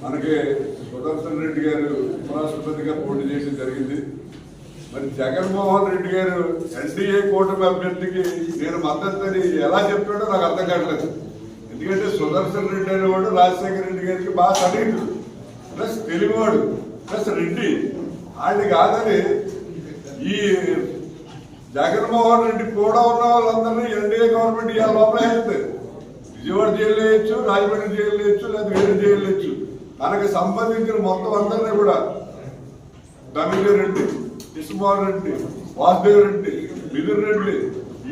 మనకి సుదర్శన్ రెడ్డి గారు ఉపరాష్ట్రపతిగా పోటీ చేయడం జరిగింది. మరి జగన్మోహన్ రెడ్డి గారు ఎన్డీఏ కూటమి అభ్యర్థికి నేను మద్దతుని ఎలా చెప్తాడో నాకు అర్థం కావట్లేదు. ఎందుకంటే సుదర్శన్ రెడ్డి అనేవాడు రాజశేఖర రెడ్డి గారికి బాగా సన్నిహితుడు, ప్లస్ తెలుగువాడు, ప్లస్ రెడ్డి. ఆయన కాదని ఈ జగన్మోహన్ రెడ్డి కూడా ఉన్న వాళ్ళందరినీ ఎన్డీఏ గవర్నమెంట్ ఇవాళ లోపల వేస్తుంది. విజయవాడ జైలు వేయచ్చు, రాజమండ్రి జైలు వేయచ్చు, లేదా వేరే జైలు వేయచ్చు. తనకు సంబంధించిన మొత్తం అందరినీ కూడా ధనంజయ రెడ్డి, కృష్ణమోహన్ రెడ్డి, వాసుదేవ్ రెడ్డి, మిథున్ రెడ్డి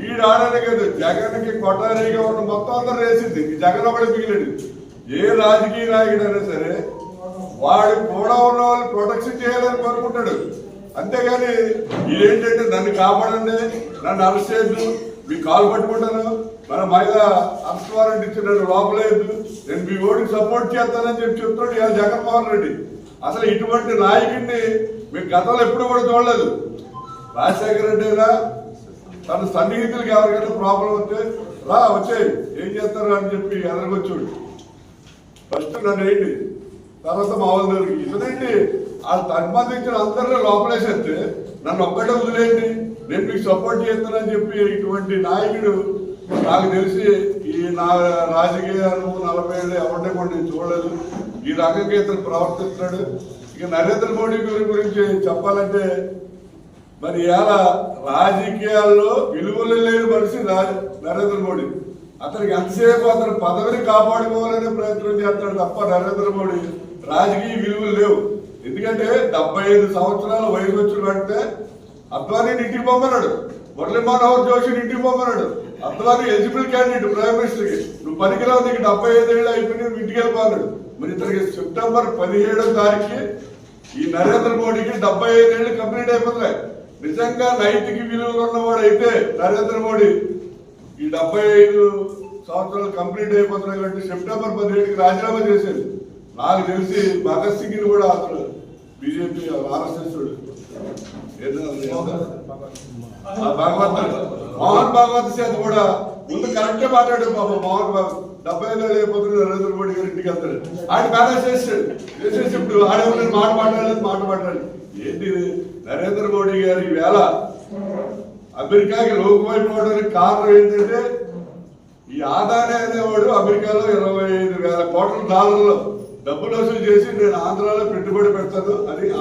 ఈడాడనే కదా జగన్కి కొట్టారీగా ఉన్న మొత్తం అందరూ వేసింది. జగన్ ఒకటి మిగిలింది. ఏ రాజకీయ నాయకుడైనా సరే వాడు కూడా ఉన్న వాళ్ళు ప్రొటెక్షన్ చేయాలని కోరుకుంటాడు. అంతేగాని ఇదేంటంటే నన్ను కాపాడండి, నన్ను అరెస్ట్ చేయద్దు, మీ కాలు పట్టుకుంటాను, మన మహిళ అరెస్ట్ ఇచ్చి నన్ను లోపలేదు, నేను మీ ఓడికి సపోర్ట్ చేస్తానని చెప్తున్నాడు ఇవాళ జగన్మోహన్ రెడ్డి. అసలు ఇటువంటి నాయకుడిని మీకు గతంలో ఎప్పుడు కూడా చూడలేదు. రాజశేఖర రెడ్డి అయినా తన సన్నిహితులకి ఎవరికైనా ప్రాబ్లం వస్తే రా వచ్చాయి ఏం చేస్తారు అని చెప్పి ఎదరగొచ్చాడు. ఫస్ట్ నన్ను ఏంటి, తర్వాత మా వాళ్ళ దగ్గరికి ఇతనేంటి వాళ్ళు సంబంధించిన అందరినీ లోపలేసేస్తే నన్ను ఒక్కటే వదిలేయండి, నేను మీకు సపోర్ట్ చేస్తానని చెప్పి ఇటువంటి నాయకుడు నాకు తెలిసి ఈ నా రాజకీయాలు 40 ఏళ్ళు ఎవరిని కూడా నేను చూడలేదు. ఈ రకంగా ఇతను ప్రవర్తిస్తున్నాడు. ఇక నరేంద్ర మోడీ గురించి చెప్పాలంటే మరి ఇలా రాజకీయాల్లో విలువలు లేని మనిషి నరేంద్ర మోడీ. అతనికి ఎంతసేపు అతను పదవిని కాపాడుకోవాలనే ప్రయత్నం చేస్తాడు తప్ప నరేంద్ర మోడీ రాజకీయ విలువలు లేవు. ఎందుకంటే 75 సంవత్సరాల వయసు వచ్చిన వెంటనే అద్వానీని ఇంటికి పొమ్మన్నాడు, మురళీ మనోహర్ జోషిని ఇంటికి పొమ్మన్నాడు. అద్వానీ ఎలిజిబుల్ క్యాండిడేట్ ప్రైమ్ మినిస్టర్కి, నువ్వు పనికిరావు, నీకు 75 ఏళ్ళు అయిపోయి నువ్వు ఇంటికి వెళ్ళిపోన్నాడు. మరి ఇతనికి సెప్టెంబర్ 17వ తారీఖుకి ఈ నరేంద్ర మోడీకి 75 ఏళ్ళు కంప్లీట్ అయిపోతున్నాయి. నిజంగా నైతిక విలువలు ఉన్నవాడు అయితే నరేంద్ర మోడీ ఈ 75 సంవత్సరాలు కంప్లీట్ అయిపోతున్నాయి కాబట్టి సెప్టెంబర్ 17కి రాజీనామా చేసేది. నాకు తెలిసి భగత్ సింగ్ కూడా అతను బీజేపీ ఆర్ఎస్ఎస్ మోహన్ భాగవత్ చేత కూడా ముందు కరెక్టే మాట్లాడాడు. పాప మోహన్ భాగవత్ 75 ఏళ్ళు అయిపోతుంది నరేంద్ర మోడీ గారు ఇంటికి వెళ్తాడు. ఆయన మేనేజ్ చేసేసి ఇప్పుడు ఆడేవాళ్ళు మాట మాట్లాడలేదు. ఏంటి నరేంద్ర మోడీ గారు ఈవేళ అమెరికాకి లోకువైపోవడానికి కారణం ఏంటంటే ఈ ఆదాని అనేవాడు అమెరికాలో 25,000 కోట్ల డాలర్లు డబ్బులు వసూలు చేసి నేను ఆంధ్రాలో పెట్టుబడి పెడతాను అని